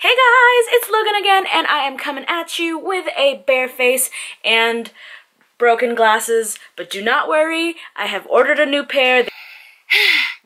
Hey guys, it's Logan again, and I am coming at you with a bare face and broken glasses, but do not worry, I have ordered a new pair.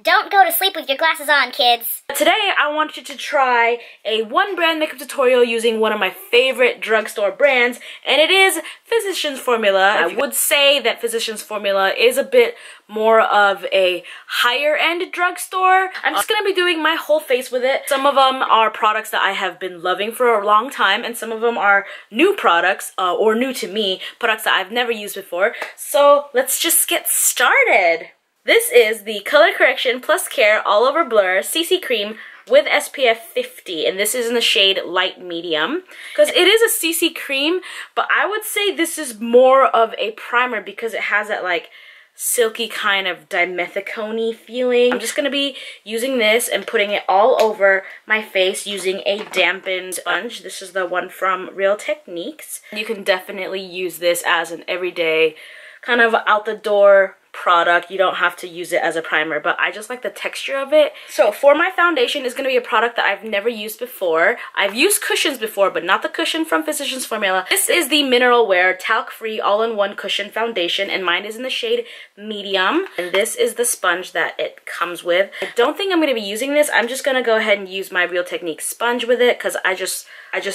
Don't go to sleep with your glasses on, kids. Today, I want you to try a one brand makeup tutorial using one of my favorite drugstore brands, and it is Physicians Formula. I would say that Physicians Formula is a bit more of a higher end drugstore. I'm just gonna be doing my whole face with it. Some of them are products that I have been loving for a long time, and some of them are new products, or new to me, products that I've never used before. So let's just get started. This is the Color Correction Plus Care All Over Blur CC Cream with SPF 50, and this is in the shade Light Medium. Because it is a CC cream, but I would say this is more of a primer because it has that like silky kind of dimethicone-y feeling. I'm just going to be using this and putting it all over my face using a dampened sponge. This is the one from Real Techniques. You can definitely use this as an everyday kind of out the door product. You don't have to use it as a primer, but I just like the texture of it. So for my foundation is going to be a product that I've never used before. I've used cushions before, but not the cushion from Physicians Formula. This is the Mineral Wear Talc Free All-in-One Cushion Foundation, and mine is in the shade Medium, and this is the sponge that it comes with. I don't think I'm going to be using this. I'm just going to go ahead and use my Real Techniques sponge with it because I just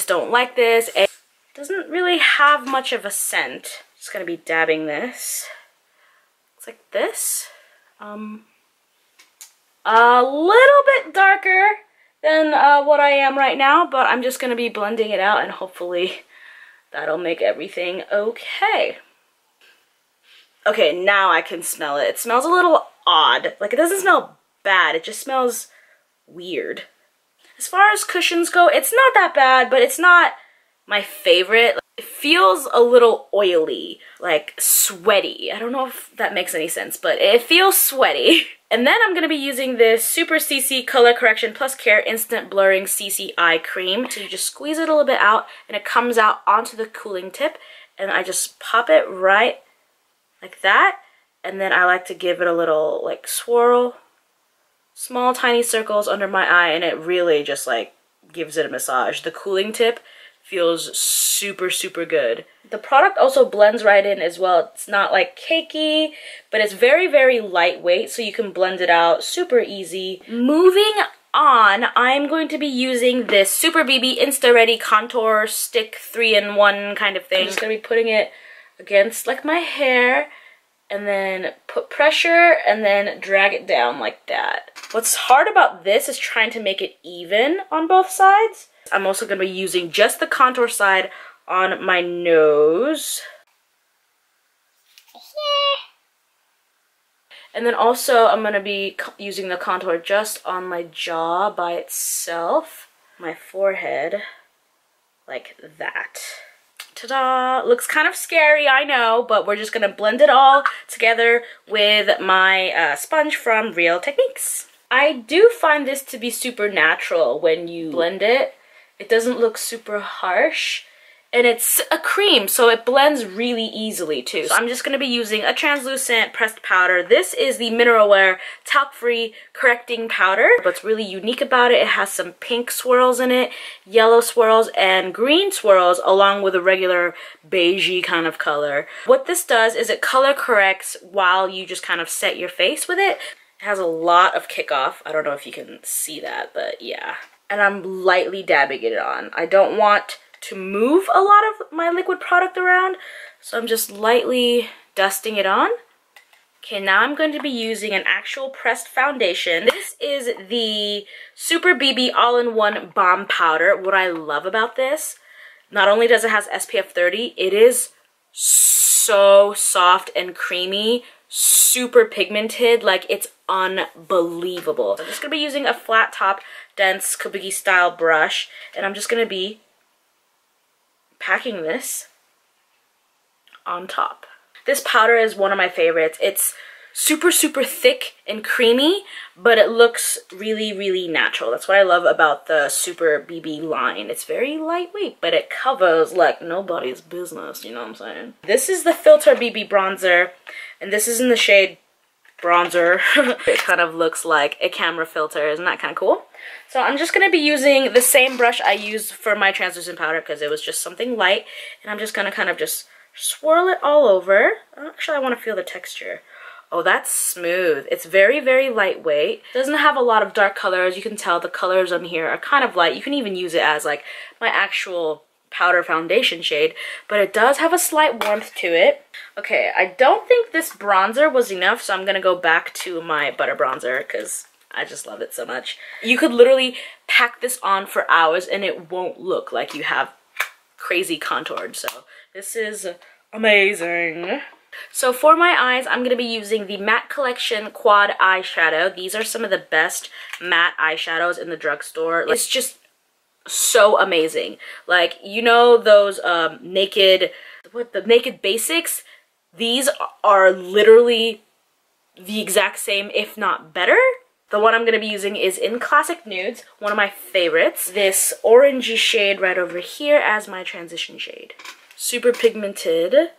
don't like this. It doesn't really have much of a scent. Just going to be dabbing this. Like this. A little bit darker than what I am right now, but I'm just going to be blending it out and hopefully that'll make everything okay. Okay, now I can smell it. It smells a little odd. Like, it doesn't smell bad, it just smells weird. As far as cushions go, it's not that bad, but it's not my favorite. It feels a little oily, like sweaty. I don't know if that makes any sense, but it feels sweaty. And then I'm going to be using this Super CC Color Correction Plus Care Instant Blurring CC Eye Cream. So you just squeeze it a little bit out and it comes out onto the cooling tip. And I just pop it right like that. And then I like to give it a little like swirl. Small tiny circles under my eye, and it really just like gives it a massage. The cooling tip feels super good. The product also blends right in as well. It's not like cakey, but it's very lightweight, so you can blend it out super easy. Moving on, I'm going to be using this Super BB Insta Ready Contour Stick 3-in-1 kind of thing. I'm just going to be putting it against like my hair and then put pressure and then drag it down like that. What's hard about this is trying to make it even on both sides. I'm also going to be using just the contour side on my nose. And then also I'm going to be using the contour just on my jaw by itself. My forehead, like that. Ta-da! Looks kind of scary, I know, but we're just going to blend it all together with my sponge from Real Techniques. I do find this to be super natural when you blend it. It doesn't look super harsh, and it's a cream, so it blends really easily too. So I'm just going to be using a translucent pressed powder. This is the Mineral Wear Talc Free Correcting Powder. What's really unique about it, it has some pink swirls in it, yellow swirls, and green swirls, along with a regular beigey kind of color. What this does is it color corrects while you just kind of set your face with it. It has a lot of kickoff. I don't know if you can see that, but yeah. And I'm lightly dabbing it on. I don't want to move a lot of my liquid product around, so I'm just lightly dusting it on. Okay, now I'm going to be using an actual pressed foundation. This is the Super BB All-in-One Balm Powder. What I love about this, not only does it have SPF 30, it is so soft and creamy, super pigmented, like it's unbelievable. So I'm just going to be using a flat top, dense kabuki style brush, and I'm just going to be packing this on top. This powder is one of my favorites. It's super thick and creamy, but it looks really natural. That's what I love about the Super BB line. It's very lightweight, but it covers like nobody's business, you know what I'm saying? This is the Filter BB bronzer, and this is in the shade bronzer. It kind of looks like a camera filter. Isn't that kind of cool? So I'm just going to be using the same brush I used for my translucent powder because it was just something light. And I'm just going to kind of just swirl it all over. Actually, I want to feel the texture. Oh, that's smooth. It's very, very lightweight. Doesn't have a lot of dark colors. You can tell the colors on here are kind of light. You can even use it as like my actual powder foundation shade, but it does have a slight warmth to it. Okay, I don't think this bronzer was enough, so I'm gonna go back to my butter bronzer because I just love it so much. You could literally pack this on for hours and it won't look like you have crazy contoured, so this is amazing. So for my eyes, I'm going to be using the Matte Collection Quad eyeshadow. These are some of the best matte eyeshadows in the drugstore. It's just so amazing. Like, you know those naked basics? These are literally the exact same, if not better. The one I'm going to be using is in Classic Nudes, one of my favorites. This orangey shade right over here as my transition shade. Super pigmented.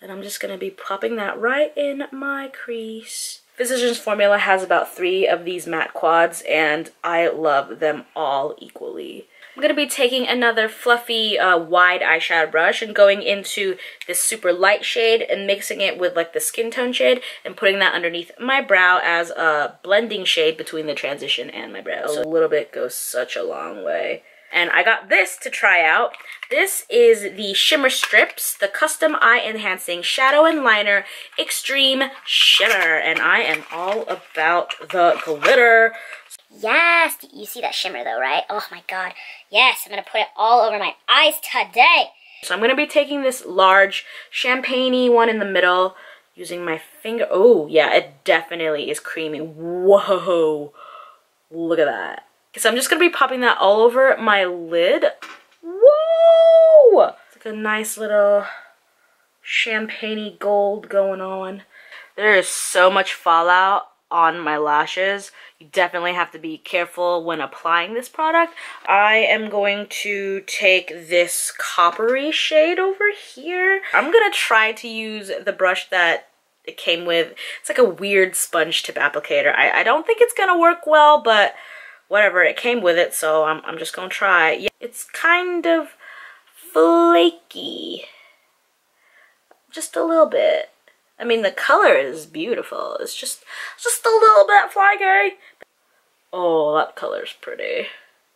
And I'm just going to be popping that right in my crease. Physicians Formula has about 3 of these matte quads, and I love them all equally. I'm going to be taking another fluffy wide eyeshadow brush and going into this super light shade and mixing it with like the skin tone shade and putting that underneath my brow as a blending shade between the transition and my brow. So a little bit goes such a long way. And I got this to try out. This is the Shimmer Strips, the Custom Eye Enhancing Shadow and Liner Extreme Shimmer. And I am all about the glitter. Yes, you see that shimmer though, right? Oh my god. Yes, I'm going to put it all over my eyes today. So I'm going to be taking this large champagne-y one in the middle, using my finger. Oh, yeah, it definitely is creamy. Whoa. Look at that. So I'm just going to be popping that all over my lid. Whoa! It's like a nice little champagne-y gold going on. There is so much fallout on my lashes. You definitely have to be careful when applying this product. I am going to take this coppery shade over here. I'm going to try to use the brush that it came with. It's like a weird sponge tip applicator. I don't think it's going to work well, but whatever, it came with it, so I'm just gonna try. Yeah, it's kind of flaky. Just a little bit. I mean, the color is beautiful. It's just a little bit flaky. Oh, that color's pretty.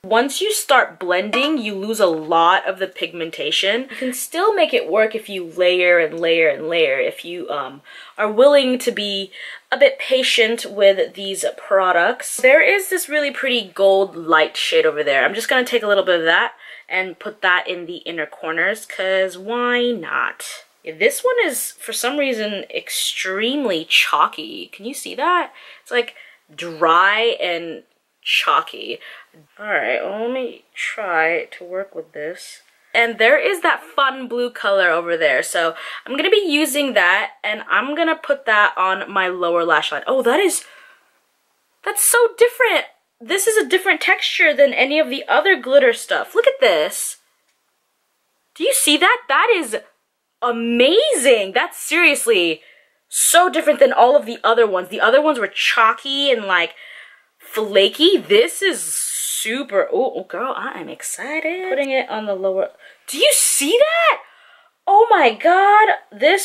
Once you start blending, you lose a lot of the pigmentation. You can still make it work if you layer and layer and layer, if you are willing to be a bit patient with these products. There is this really pretty gold light shade over there. I'm just going to take a little bit of that and put that in the inner corners, because why not? Yeah, this one is, for some reason, extremely chalky. Can you see that? It's like dry and chalky. Alright, well, let me try to work with this. And there is that fun blue color over there. So I'm going to be using that, and I'm going to put that on my lower lash line. Oh, that's so different. This is a different texture than any of the other glitter stuff. Look at this. Do you see that? That is amazing. That's seriously so different than all of the other ones. The other ones were chalky and like flaky. This is super. Oh girl, I am excited. Putting it on the lower. Do you see that? Oh my god,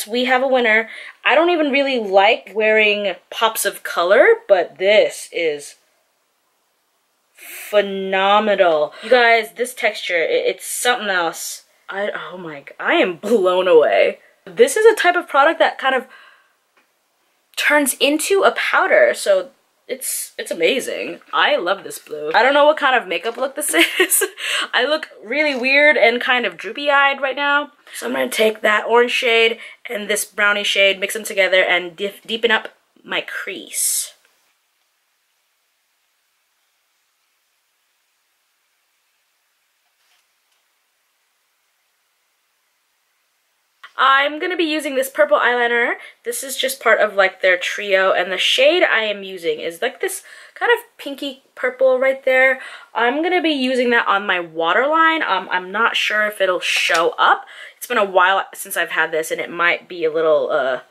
we have a winner. I don't even really like wearing pops of color, but this is phenomenal. You guys, this texture, it's something else. Oh my god, I am blown away. This is a type of product that kind of turns into a powder, so it's amazing. I love this blue. I don't know what kind of makeup look this is. I look really weird and kind of droopy-eyed right now. So I'm gonna take that orange shade and this brownie shade, mix them together, and deepen up my crease. I'm going to be using this purple eyeliner. This is just part of like their trio, and the shade I am using is like this kind of pinky purple right there. I'm going to be using that on my waterline. I'm not sure if it'll show up. It's been a while since I've had this, and it might be a little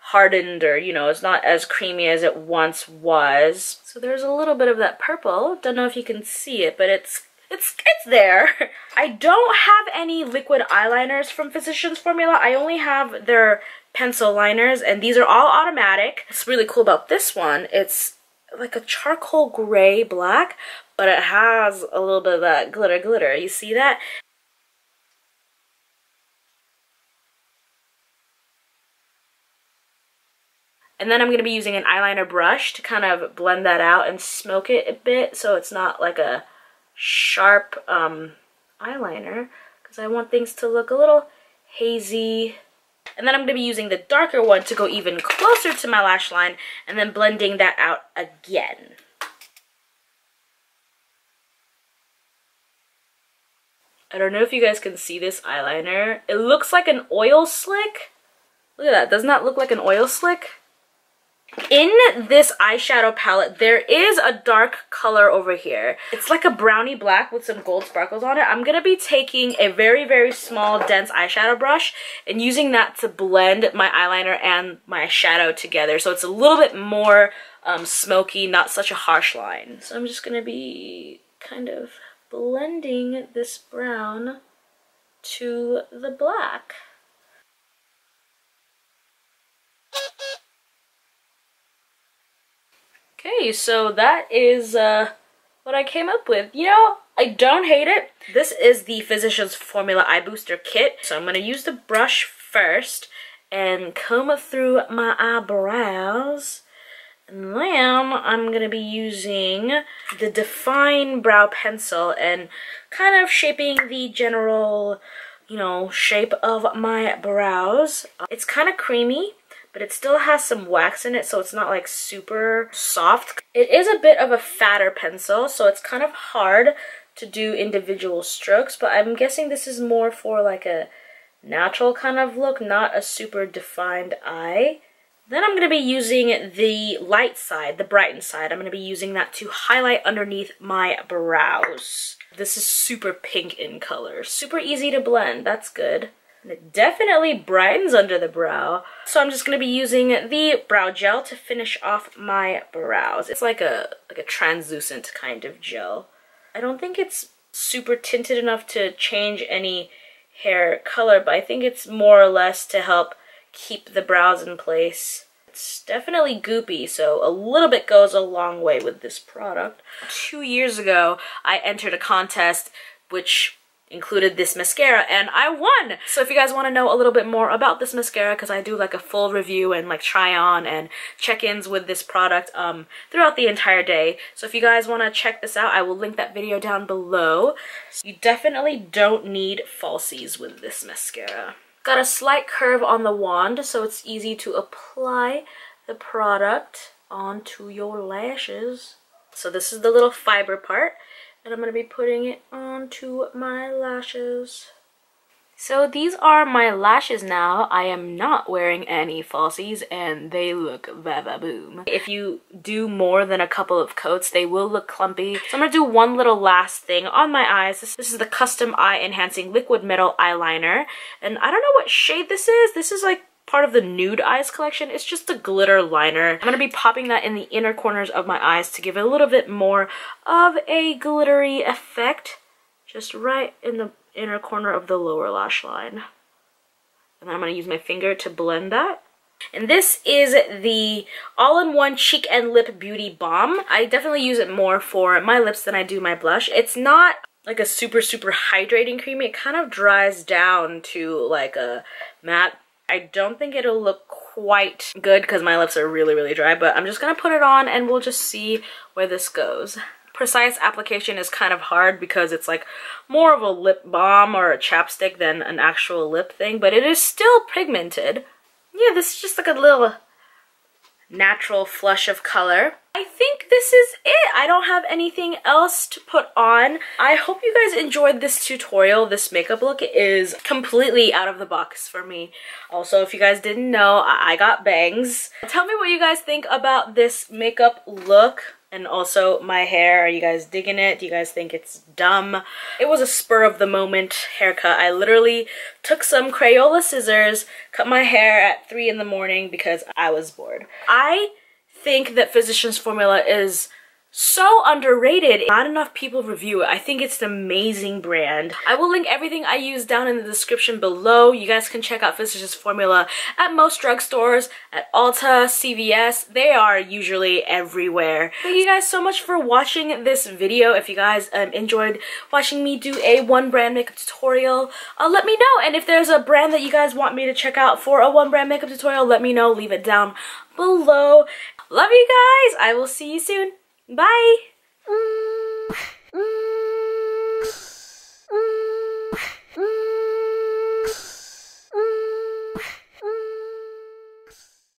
hardened, or you know, it's not as creamy as it once was. So there's a little bit of that purple. Don't know if you can see it, but it's there. I don't have any liquid eyeliners from Physicians Formula. I only have their pencil liners, and these are all automatic. What's really cool about this one, it's like a charcoal gray black, but it has a little bit of that glitter. You see that? And then I'm going to be using an eyeliner brush to kind of blend that out and smoke it a bit so it's not like a sharp eyeliner, because I want things to look a little hazy. And then I'm going to be using the darker one to go even closer to my lash line and then blending that out again. I don't know if you guys can see this eyeliner. It looks like an oil slick. Look at that. Doesn't that look like an oil slick? In this eyeshadow palette, there is a dark color over here. It's like a brownie black with some gold sparkles on it. I'm going to be taking a very, very small, dense eyeshadow brush and using that to blend my eyeliner and my shadow together. So it's a little bit more smoky, not such a harsh line. So I'm just going to be kind of blending this brown to the black. Okay, so that is what I came up with. You know, I don't hate it. This is the Physicians Formula Eye Booster Kit. So I'm going to use the brush first and comb through my eyebrows. And then I'm going to be using the Define Brow Pencil and kind of shaping the general, you know, shape of my brows. It's kind of creamy, but it still has some wax in it, so it's not like super soft. It is a bit of a fatter pencil, so it's kind of hard to do individual strokes, but I'm guessing this is more for like a natural kind of look, not a super defined eye. Then I'm going to be using the light side, the brightened side. I'm going to be using that to highlight underneath my brows. This is super pink in color, super easy to blend, that's good. And it definitely brightens under the brow. So I'm just going to be using the brow gel to finish off my brows. It's like a translucent kind of gel. I don't think it's super tinted enough to change any hair color, but I think it's more or less to help keep the brows in place. It's definitely goopy, so a little bit goes a long way with this product. 2 years ago, I entered a contest which included this mascara and I won. So if you guys want to know a little bit more about this mascara, because I do like a full review and like try on and check-ins with this product throughout the entire day. So if you guys want to check this out, I will link that video down below. You definitely don't need falsies with this mascara. Got a slight curve on the wand, so it's easy to apply the product onto your lashes. So this is the little fiber part, and I'm going to be putting it onto my lashes. So these are my lashes now. I am not wearing any falsies and they look va-va-boom. If you do more than a couple of coats, they will look clumpy. So I'm going to do one little last thing on my eyes. This is the Custom Eye Enhancing Liquid Metal Eyeliner. And I don't know what shade this is. This is like part of the Nude Eyes collection. It's just a glitter liner. I'm going to be popping that in the inner corners of my eyes to give it a little bit more of a glittery effect. Just right in the inner corner of the lower lash line. And then I'm going to use my finger to blend that. And this is the all-in-one Cheek and Lip Beauty Balm. I definitely use it more for my lips than I do my blush. It's not like a super hydrating cream. It kind of dries down to like a matte. I don't think it'll look quite good because my lips are really dry, but I'm just going to put it on and we'll just see where this goes. Precise application is kind of hard because it's like more of a lip balm or a chapstick than an actual lip thing, but it is still pigmented. Yeah, this is just like a little natural flush of color. I think this is it. I don't have anything else to put on. I hope you guys enjoyed this tutorial. This makeup look is completely out of the box for me. Also, if you guys didn't know, I got bangs. Tell me what you guys think about this makeup look. And also my hair, are you guys digging it? Do you guys think it's dumb? It was a spur of the moment haircut. I literally took some Crayola scissors, cut my hair at 3 in the morning because I was bored. I think that Physicians Formula is so underrated. Not enough people review it. I think it's an amazing brand. I will link everything I use down in the description below. You guys can check out Physicians Formula at most drugstores, at Ulta, CVS. They are usually everywhere. Thank you guys so much for watching this video. If you guys enjoyed watching me do a one brand makeup tutorial, let me know. And if there's a brand that you guys want me to check out for a one brand makeup tutorial, let me know. Leave it down below. Love you guys. I will see you soon. Bye!